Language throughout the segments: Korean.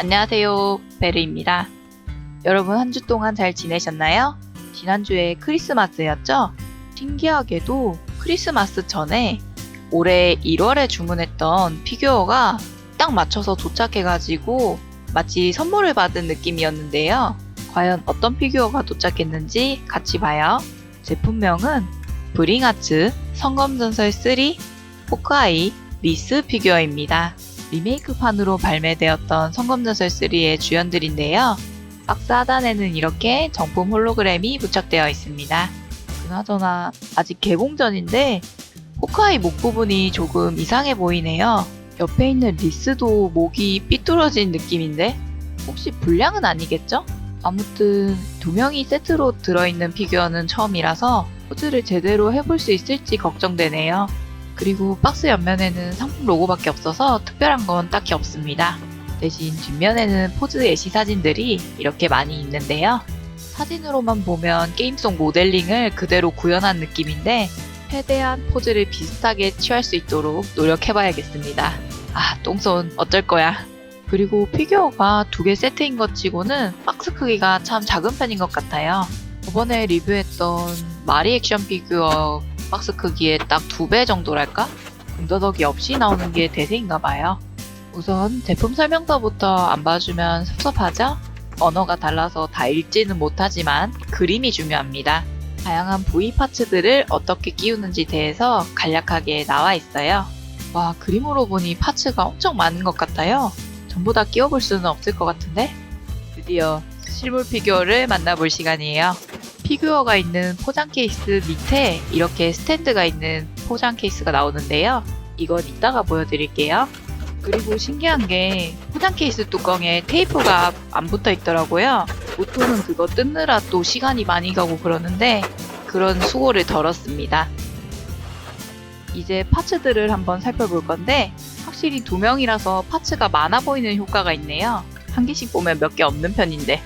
안녕하세요, 베르입니다. 여러분 한 주 동안 잘 지내셨나요? 지난주에 크리스마스였죠? 신기하게도 크리스마스 전에 올해 1월에 주문했던 피규어가 딱 맞춰서 도착해가지고 마치 선물을 받은 느낌이었는데요. 과연 어떤 피규어가 도착했는지 같이 봐요. 제품명은 브링아츠 성검전설 3 호크아이 리스 피규어입니다. 리메이크판으로 발매되었던 성검전설 3의 주연들인데요. 박스 하단에는 이렇게 정품 홀로그램이 부착되어 있습니다. 그나저나 아직 개봉 전인데 호크아이 목 부분이 조금 이상해 보이네요. 옆에 있는 리스도 목이 삐뚤어진 느낌인데 혹시 불량은 아니겠죠? 아무튼 두 명이 세트로 들어있는 피규어는 처음이라서 포즈를 제대로 해볼 수 있을지 걱정되네요. 그리고 박스 옆면에는 상품 로고밖에 없어서 특별한 건 딱히 없습니다. 대신 뒷면에는 포즈 예시 사진들이 이렇게 많이 있는데요. 사진으로만 보면 게임 속 모델링을 그대로 구현한 느낌인데 최대한 포즈를 비슷하게 취할 수 있도록 노력해봐야겠습니다. 똥손 어쩔 거야. 그리고 피규어가 두 개 세트인 것 치고는 박스 크기가 참 작은 편인 것 같아요. 저번에 리뷰했던 마리 액션 피규어 박스 크기의 딱 2배 정도랄까? 군더더기 없이 나오는 게 대세인가봐요. 우선 제품 설명서부터 안 봐주면 섭섭하죠? 언어가 달라서 다 읽지는 못하지만 그림이 중요합니다. 다양한 부위 파츠들을 어떻게 끼우는지 대해서 간략하게 나와 있어요. 와, 그림으로 보니 파츠가 엄청 많은 것 같아요. 전부 다 끼워볼 수는 없을 것 같은데? 드디어 실물 피규어를 만나볼 시간이에요. 피규어가 있는 포장 케이스 밑에 이렇게 스탠드가 있는 포장 케이스가 나오는데요. 이건 이따가 보여드릴게요. 그리고 신기한 게 포장 케이스 뚜껑에 테이프가 안 붙어 있더라고요. 보통은 그거 뜯느라 또 시간이 많이 가고 그러는데 그런 수고를 덜었습니다. 이제 파츠들을 한번 살펴볼 건데 확실히 두 명이라서 파츠가 많아 보이는 효과가 있네요. 한 개씩 보면 몇 개 없는 편인데.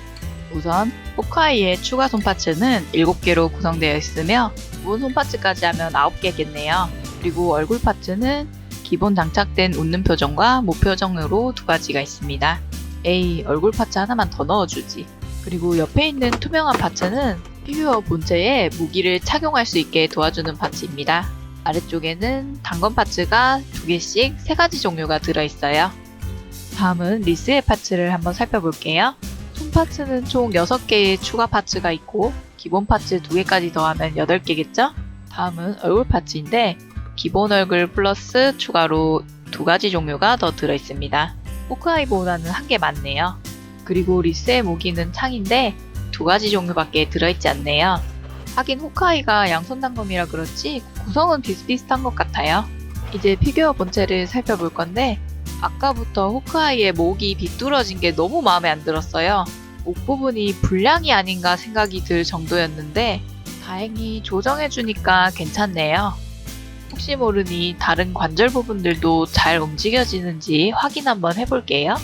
우선 호크아이의 추가 손파츠는 7개로 구성되어 있으며 기본 손파츠까지 하면 9개겠네요. 그리고 얼굴 파츠는 기본 장착된 웃는 표정과 무표정으로 2가지가 있습니다. 에이, 얼굴 파츠 하나만 더 넣어주지. 그리고 옆에 있는 투명한 파츠는 피규어 본체에 무기를 착용할 수 있게 도와주는 파츠입니다. 아래쪽에는 단검 파츠가 2개씩 3가지 종류가 들어있어요. 다음은 리스의 파츠를 한번 살펴볼게요. 손 파츠는 총 6개의 추가 파츠가 있고 기본 파츠 2개까지 더하면 8개겠죠? 다음은 얼굴 파츠인데 기본 얼굴 플러스 추가로 2가지 종류가 더 들어있습니다. 호크아이보다는 1개 많네요. 그리고 리스의 무기는 창인데 2가지 종류밖에 들어있지 않네요. 하긴 호크아이가 양손 단검이라 그렇지 구성은 비슷비슷한 것 같아요. 이제 피규어 본체를 살펴볼 건데 아까부터 호크아이의 목이 비뚤어진 게 너무 마음에 안 들었어요. 목 부분이 불량이 아닌가 생각이 들 정도였는데 다행히 조정해주니까 괜찮네요. 혹시 모르니 다른 관절 부분들도 잘 움직여지는지 확인 한번 해볼게요.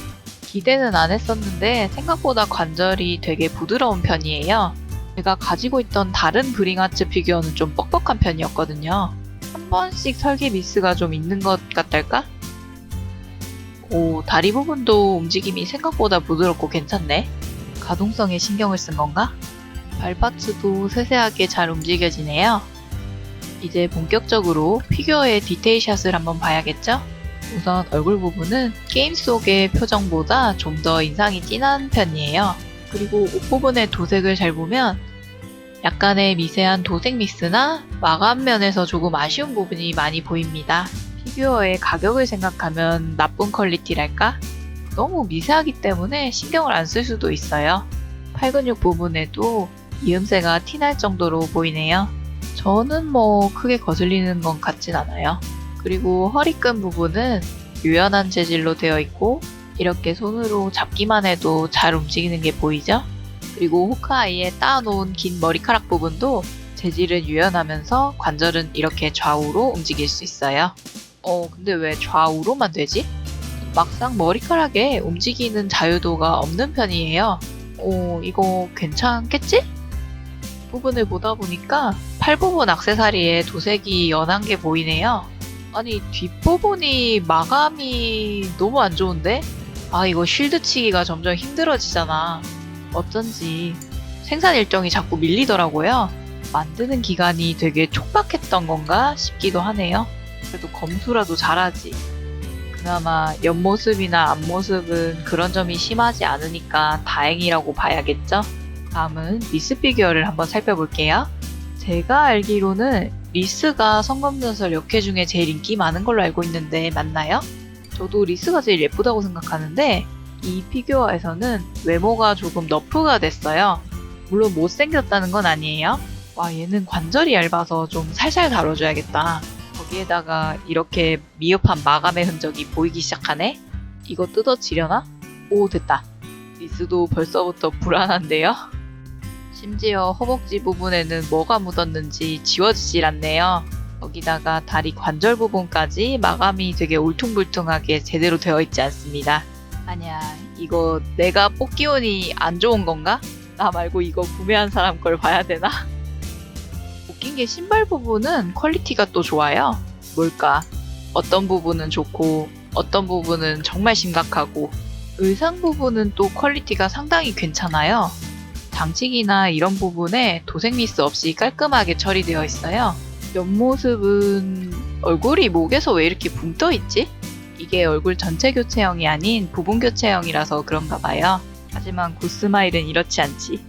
기대는 안 했었는데 생각보다 관절이 되게 부드러운 편이에요. 제가 가지고 있던 다른 브링아츠 피규어는 좀 뻑뻑한 편이었거든요. 한 번씩 설계 미스가 좀 있는 것 같달까? 오, 다리 부분도 움직임이 생각보다 부드럽고 괜찮네. 가동성에 신경을 쓴 건가? 발파츠도 세세하게 잘 움직여지네요. 이제 본격적으로 피규어의 디테일샷을 한번 봐야겠죠? 우선 얼굴 부분은 게임 속의 표정보다 좀 더 인상이 진한 편이에요. 그리고 옷 부분의 도색을 잘 보면 약간의 미세한 도색 미스나 마감면에서 조금 아쉬운 부분이 많이 보입니다. 피규어의 가격을 생각하면 나쁜 퀄리티랄까? 너무 미세하기 때문에 신경을 안 쓸 수도 있어요. 팔 근육 부분에도 이음새가 티날 정도로 보이네요. 저는 뭐 크게 거슬리는 건 같진 않아요. 그리고 허리끈 부분은 유연한 재질로 되어 있고 이렇게 손으로 잡기만 해도 잘 움직이는 게 보이죠? 그리고 호크아이에 따놓은 긴 머리카락 부분도 재질은 유연하면서 관절은 이렇게 좌우로 움직일 수 있어요. 근데 왜 좌우로만 되지? 막상 머리카락에 움직이는 자유도가 없는 편이에요. 이거 괜찮겠지? 부분을 보다 보니까 팔 부분 액세서리에 도색이 연한 게 보이네요. 아니 뒷부분이 마감이 너무 안 좋은데? 아, 이거 쉴드 치기가 점점 힘들어지잖아. 어쩐지 생산 일정이 자꾸 밀리더라고요. 만드는 기간이 되게 촉박했던 건가 싶기도 하네요. 그래도 검수라도 잘하지. 그나마 옆모습이나 앞모습은 그런 점이 심하지 않으니까 다행이라고 봐야겠죠? 다음은 리스 피규어를 한번 살펴볼게요. 제가 알기로는 리스가 성검전설 역캐 중에 제일 인기 많은 걸로 알고 있는데 맞나요? 저도 리스가 제일 예쁘다고 생각하는데 이 피규어에서는 외모가 조금 너프가 됐어요. 물론 못생겼다는 건 아니에요. 와, 얘는 관절이 얇아서 좀 살살 다뤄줘야겠다. 거기에다가 이렇게 미흡한 마감의 흔적이 보이기 시작하네? 이거 뜯어지려나? 오, 됐다. 리스도 벌써부터 불안한데요? 심지어 허벅지 부분에는 뭐가 묻었는지 지워지질 않네요. 거기다가 다리 관절 부분까지 마감이 되게 울퉁불퉁하게 제대로 되어 있지 않습니다. 아냐, 이거 내가 뽑기 운이 안 좋은 건가? 나 말고 이거 구매한 사람 걸 봐야 되나? 웃긴 게 신발 부분은 퀄리티가 또 좋아요. 뭘까? 어떤 부분은 좋고 어떤 부분은 정말 심각하고 의상 부분은 또 퀄리티가 상당히 괜찮아요. 장식이나 이런 부분에 도색 미스 없이 깔끔하게 처리되어 있어요. 옆모습은 얼굴이 목에서 왜 이렇게 붕 떠 있지? 이게 얼굴 전체 교체형이 아닌 부분 교체형이라서 그런가 봐요. 하지만 굿스마일은 이렇지 않지.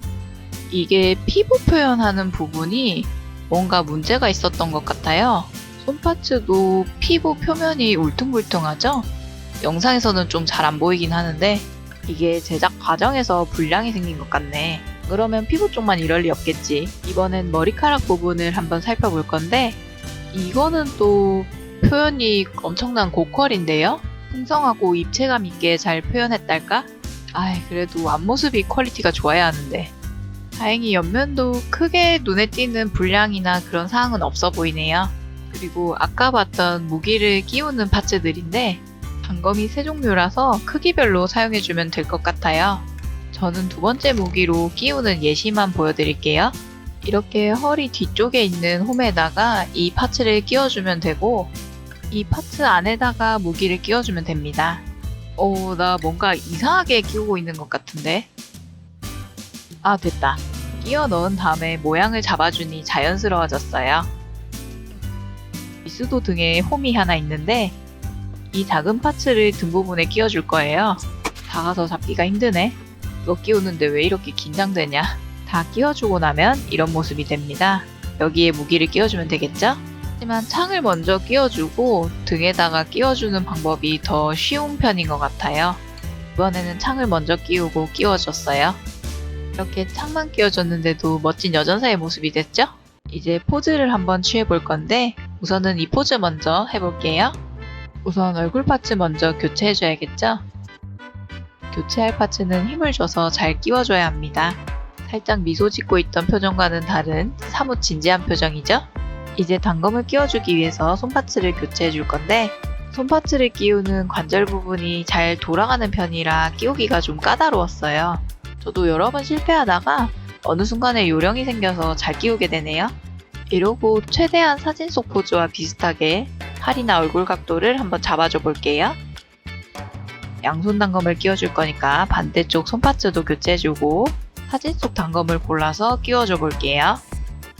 이게 피부 표현하는 부분이 뭔가 문제가 있었던 것 같아요. 손파츠도 피부 표면이 울퉁불퉁하죠? 영상에서는 좀 잘 안 보이긴 하는데 이게 제작 과정에서 불량이 생긴 것 같네. 그러면 피부 쪽만 이럴 리 없겠지. 이번엔 머리카락 부분을 한번 살펴볼 건데 이거는 또 표현이 엄청난 고퀄인데요? 풍성하고 입체감 있게 잘 표현했달까? 아이, 그래도 앞모습이 퀄리티가 좋아야 하는데. 다행히 옆면도 크게 눈에 띄는 불량이나 그런 사항은 없어 보이네요. 그리고 아까 봤던 무기를 끼우는 파츠들인데 단검이 세 종류라서 크기별로 사용해주면 될 것 같아요. 저는 두 번째 무기로 끼우는 예시만 보여드릴게요. 이렇게 허리 뒤쪽에 있는 홈에다가 이 파츠를 끼워주면 되고 이 파츠 안에다가 무기를 끼워주면 됩니다. 나 뭔가 이상하게 끼우고 있는 것 같은데? 아, 됐다. 끼워 넣은 다음에 모양을 잡아주니 자연스러워졌어요. 미스도 등에 홈이 하나 있는데 이 작은 파츠를 등 부분에 끼워줄 거예요. 작아서 잡기가 힘드네. 이거 끼우는데 왜 이렇게 긴장되냐? 다 끼워주고 나면 이런 모습이 됩니다. 여기에 무기를 끼워주면 되겠죠? 하지만 창을 먼저 끼워주고 등에다가 끼워주는 방법이 더 쉬운 편인 것 같아요. 이번에는 창을 먼저 끼우고 끼워줬어요. 이렇게 창만 끼워줬는데도 멋진 여전사의 모습이 됐죠? 이제 포즈를 한번 취해볼 건데 우선은 이 포즈 먼저 해볼게요. 우선 얼굴 파츠 먼저 교체해줘야겠죠? 교체할 파츠는 힘을 줘서 잘 끼워줘야 합니다. 살짝 미소 짓고 있던 표정과는 다른 사뭇 진지한 표정이죠? 이제 단검을 끼워주기 위해서 손파츠를 교체해줄 건데 손파츠를 끼우는 관절 부분이 잘 돌아가는 편이라 끼우기가 좀 까다로웠어요. 저도 여러 번 실패하다가 어느 순간에 요령이 생겨서 잘 끼우게 되네요. 이러고 최대한 사진 속 포즈와 비슷하게 팔이나 얼굴 각도를 한번 잡아줘 볼게요. 양손 단검을 끼워줄 거니까 반대쪽 손파츠도 교체해주고 사진 속 단검을 골라서 끼워줘 볼게요.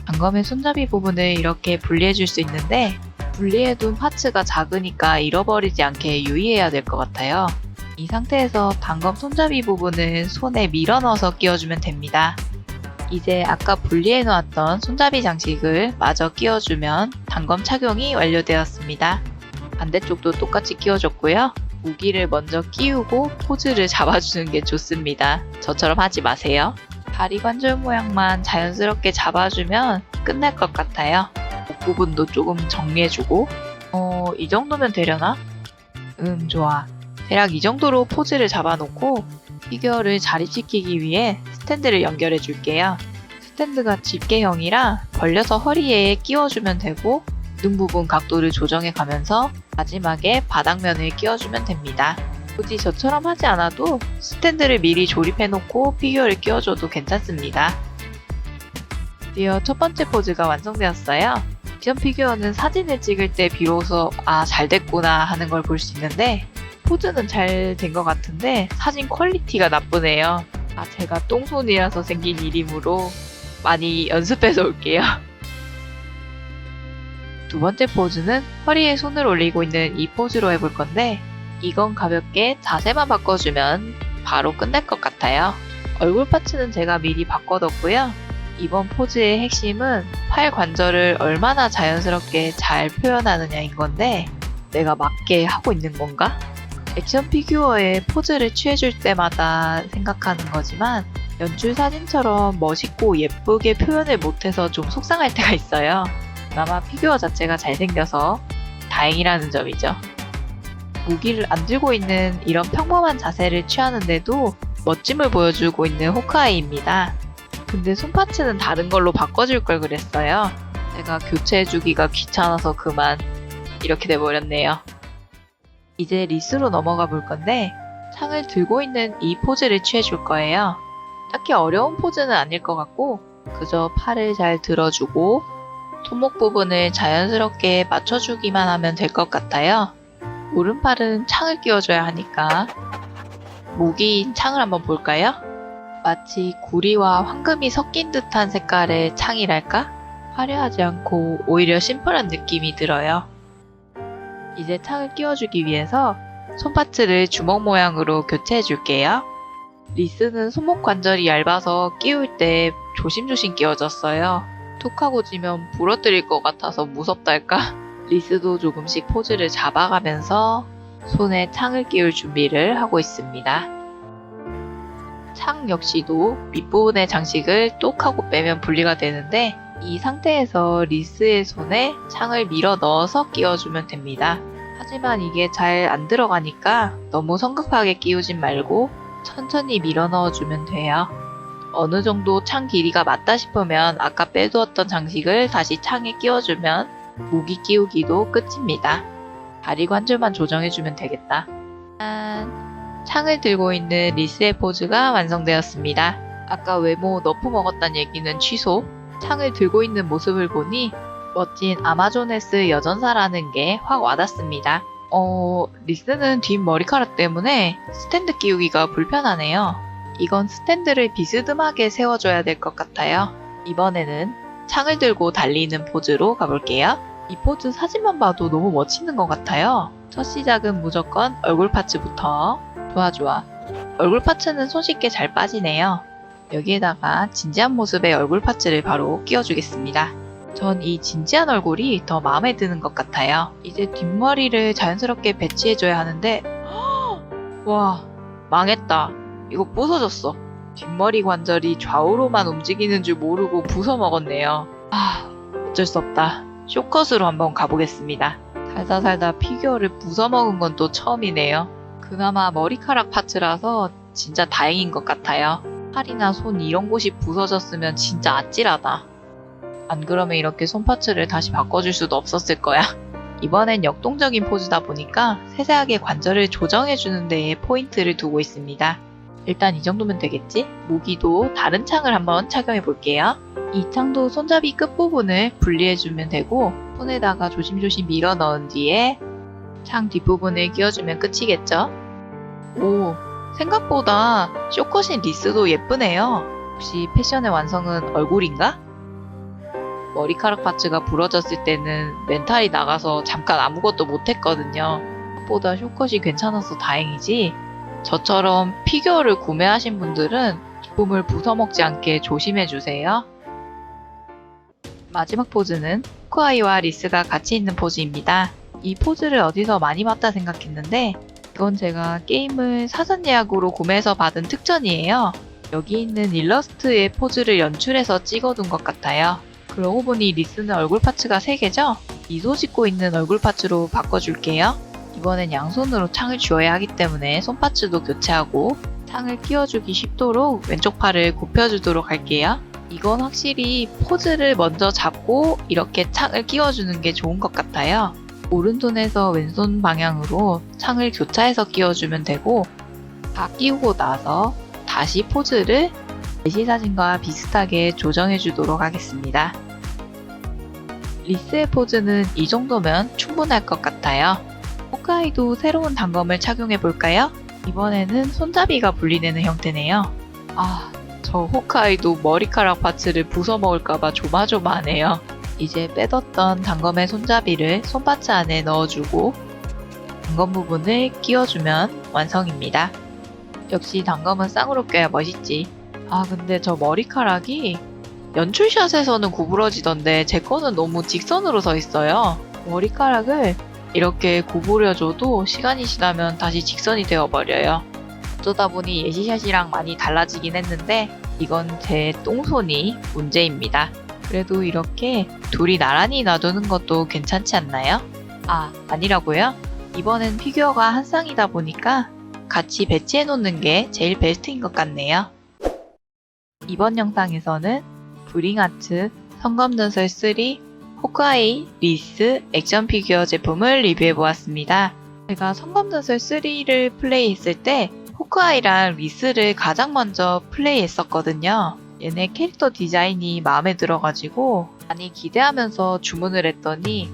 단검의 손잡이 부분을 이렇게 분리해줄 수 있는데 분리해둔 파츠가 작으니까 잃어버리지 않게 유의해야 될 것 같아요. 이 상태에서 단검 손잡이 부분을 손에 밀어 넣어서 끼워주면 됩니다. 이제 아까 분리해 놓았던 손잡이 장식을 마저 끼워주면 단검 착용이 완료되었습니다. 반대쪽도 똑같이 끼워줬고요. 무기를 먼저 끼우고 포즈를 잡아주는 게 좋습니다. 저처럼 하지 마세요. 다리 관절 모양만 자연스럽게 잡아주면 끝날 것 같아요. 목 부분도 조금 정리해주고 이 정도면 되려나? 좋아. 대략 이 정도로 포즈를 잡아놓고 피규어를 자립시키기 위해 스탠드를 연결해 줄게요. 스탠드가 집게형이라 벌려서 허리에 끼워주면 되고 등 부분 각도를 조정해 가면서 마지막에 바닥면을 끼워주면 됩니다. 굳이 저처럼 하지 않아도 스탠드를 미리 조립해 놓고 피규어를 끼워줘도 괜찮습니다. 드디어 첫 번째 포즈가 완성되었어요. 액션 피규어는 사진을 찍을 때 비로소 잘 됐구나 하는 걸 볼 수 있는데 포즈는 잘 된 것 같은데 사진 퀄리티가 나쁘네요. 제가 똥손이라서 생긴 일이므로 많이 연습해서 올게요. 두 번째 포즈는 허리에 손을 올리고 있는 이 포즈로 해볼 건데, 이건 가볍게 자세만 바꿔주면 바로 끝날 것 같아요. 얼굴 파츠는 제가 미리 바꿔뒀고요. 이번 포즈의 핵심은 팔 관절을 얼마나 자연스럽게 잘 표현하느냐인 건데, 내가 맞게 하고 있는 건가? 액션 피규어의 포즈를 취해줄 때마다 생각하는 거지만 연출 사진처럼 멋있고 예쁘게 표현을 못해서 좀 속상할 때가 있어요. 그나마 피규어 자체가 잘생겨서 다행이라는 점이죠. 무기를 안 들고 있는 이런 평범한 자세를 취하는데도 멋짐을 보여주고 있는 호크아이입니다. 근데 손파츠는 다른 걸로 바꿔줄 걸 그랬어요. 제가 교체해주기가 귀찮아서 그만 이렇게 돼버렸네요. 이제 리스로 넘어가 볼 건데, 창을 들고 있는 이 포즈를 취해줄 거예요. 딱히 어려운 포즈는 아닐 것 같고 그저 팔을 잘 들어주고 손목 부분을 자연스럽게 맞춰주기만 하면 될 것 같아요. 오른팔은 창을 끼워줘야 하니까 무기인 창을 한번 볼까요? 마치 구리와 황금이 섞인 듯한 색깔의 창이랄까? 화려하지 않고 오히려 심플한 느낌이 들어요. 이제 창을 끼워주기 위해서 손파츠를 주먹 모양으로 교체해 줄게요. 리스는 손목 관절이 얇아서 끼울 때 조심조심 끼워졌어요. 툭 하고 지면 부러뜨릴 것 같아서 무섭달까? 리스도 조금씩 포즈를 잡아가면서 손에 창을 끼울 준비를 하고 있습니다. 창 역시도 밑부분의 장식을 똑 하고 빼면 분리가 되는데, 이 상태에서 리스의 손에 창을 밀어 넣어서 끼워주면 됩니다. 하지만 이게 잘 안 들어가니까 너무 성급하게 끼우진 말고 천천히 밀어 넣어주면 돼요. 어느 정도 창 길이가 맞다 싶으면 아까 빼두었던 장식을 다시 창에 끼워주면 무기 끼우기도 끝입니다. 다리 관절만 조정해주면 되겠다. 짠! 창을 들고 있는 리스의 포즈가 완성되었습니다. 아까 외모 너프 먹었단 얘기는 취소. 창을 들고 있는 모습을 보니 멋진 아마조네스 여전사라는 게 확 와닿습니다. 리스는 뒷 머리카락 때문에 스탠드 끼우기가 불편하네요. 이건 스탠드를 비스듬하게 세워줘야 될 것 같아요. 이번에는 창을 들고 달리는 포즈로 가볼게요. 이 포즈 사진만 봐도 너무 멋있는 것 같아요. 첫 시작은 무조건 얼굴 파츠부터. 좋아. 얼굴 파츠는 손쉽게 잘 빠지네요. 여기에다가 진지한 모습의 얼굴 파츠를 바로 끼워주겠습니다. 전 이 진지한 얼굴이 더 마음에 드는 것 같아요. 이제 뒷머리를 자연스럽게 배치해줘야 하는데, 와, 망했다. 이거 부서졌어. 뒷머리 관절이 좌우로만 움직이는 줄 모르고 부숴먹었네요. 어쩔 수 없다. 쇼컷으로 한번 가보겠습니다. 살다 피규어를 부숴먹은 건 또 처음이네요. 그나마 머리카락 파츠라서 진짜 다행인 것 같아요. 팔이나 손 이런 곳이 부서졌으면 진짜 아찔하다. 안 그러면 이렇게 손파츠를 다시 바꿔줄 수도 없었을 거야. 이번엔 역동적인 포즈다 보니까 세세하게 관절을 조정해주는 데에 포인트를 두고 있습니다. 일단 이 정도면 되겠지? 무기도 다른 창을 한번 착용해 볼게요. 이 창도 손잡이 끝부분을 분리해주면 되고, 손에다가 조심조심 밀어 넣은 뒤에 창 뒷부분을 끼워주면 끝이겠죠? 오, 생각보다 쇼컷인 리스도 예쁘네요. 혹시 패션의 완성은 얼굴인가? 머리카락 파츠가 부러졌을 때는 멘탈이 나가서 잠깐 아무것도 못했거든요. 생각보다 쇼컷이 괜찮아서 다행이지, 저처럼 피규어를 구매하신 분들은 기품을 부숴먹지 않게 조심해주세요. 마지막 포즈는 호크아이와 리스가 같이 있는 포즈입니다. 이 포즈를 어디서 많이 봤다 생각했는데, 이건 제가 게임을 사전 예약으로 구매해서 받은 특전이에요. 여기 있는 일러스트의 포즈를 연출해서 찍어둔 것 같아요. 그러고 보니 리스는 얼굴 파츠가 3개죠? 미소 짓고 있는 얼굴 파츠로 바꿔줄게요. 이번엔 양손으로 창을 쥐어야 하기 때문에 손파츠도 교체하고 창을 끼워주기 쉽도록 왼쪽 팔을 굽혀주도록 할게요. 이건 확실히 포즈를 먼저 잡고 이렇게 창을 끼워주는 게 좋은 것 같아요. 오른손에서 왼손 방향으로 창을 교차해서 끼워주면 되고, 다 끼우고 나서 다시 포즈를 예시 사진과 비슷하게 조정해 주도록 하겠습니다. 리스의 포즈는 이 정도면 충분할 것 같아요. 호크아이도 새로운 단검을 착용해 볼까요? 이번에는 손잡이가 분리되는 형태네요. 아, 저 호크아이도 머리카락 파츠를 부숴 먹을까봐 조마조마하네요. 이제 빼뒀던 단검의 손잡이를 손파츠 안에 넣어주고 단검 부분을 끼워주면 완성입니다. 역시 단검은 쌍으로 껴야 멋있지. 아, 근데 저 머리카락이 연출샷에서는 구부러지던데 제 거는 너무 직선으로 서 있어요. 머리카락을 이렇게 구부려줘도 시간이 지나면 다시 직선이 되어버려요. 어쩌다 보니 예시샷이랑 많이 달라지긴 했는데 이건 제 똥손이 문제입니다. 그래도 이렇게 둘이 나란히 놔두는 것도 괜찮지 않나요? 아, 아니라고요? 이번엔 피규어가 한 쌍이다 보니까 같이 배치해 놓는 게 제일 베스트인 것 같네요. 이번 영상에서는 브링아트, 성검전설 3, 호크아이, 리스, 액션 피규어 제품을 리뷰해보았습니다. 제가 성검전설 3를 플레이했을 때 호크아이랑 리스를 가장 먼저 플레이했었거든요. 얘네 캐릭터 디자인이 마음에 들어가지고 많이 기대하면서 주문을 했더니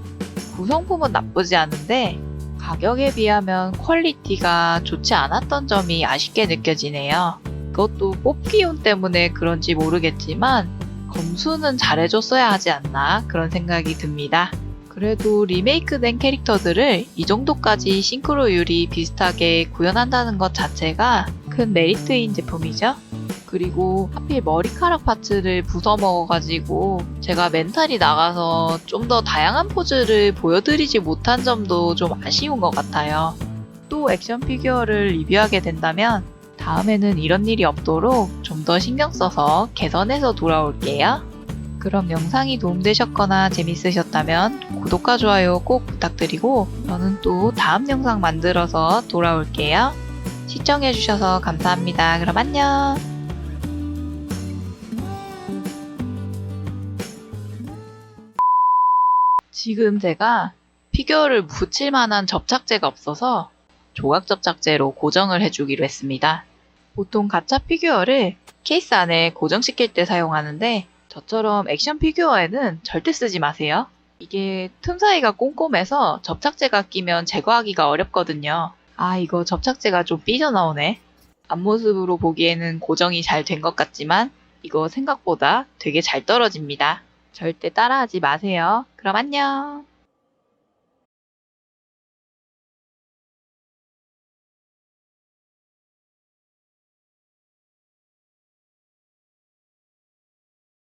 구성품은 나쁘지 않은데 가격에 비하면 퀄리티가 좋지 않았던 점이 아쉽게 느껴지네요. 그것도 뽑기용 때문에 그런지 모르겠지만 검수는 잘해줬어야 하지 않나 그런 생각이 듭니다. 그래도 리메이크된 캐릭터들을 이 정도까지 싱크로율이 비슷하게 구현한다는 것 자체가 큰 메리트인 제품이죠. 그리고 하필 머리카락 파츠를 부숴 먹어가지고 제가 멘탈이 나가서 좀 더 다양한 포즈를 보여드리지 못한 점도 좀 아쉬운 것 같아요. 또 액션 피규어를 리뷰하게 된다면 다음에는 이런 일이 없도록 좀 더 신경 써서 개선해서 돌아올게요. 그럼 영상이 도움되셨거나 재밌으셨다면 구독과 좋아요 꼭 부탁드리고 저는 또 다음 영상 만들어서 돌아올게요. 시청해주셔서 감사합니다. 그럼 안녕! 지금 제가 피규어를 붙일 만한 접착제가 없어서 조각 접착제로 고정을 해주기로 했습니다. 보통 가짜 피규어를 케이스 안에 고정시킬 때 사용하는데 저처럼 액션 피규어에는 절대 쓰지 마세요. 이게 틈 사이가 꼼꼼해서 접착제가 끼면 제거하기가 어렵거든요. 아, 이거 접착제가 좀 삐져나오네. 앞모습으로 보기에는 고정이 잘 된 것 같지만 이거 생각보다 되게 잘 떨어집니다. 절대 따라하지 마세요. 그럼 안녕!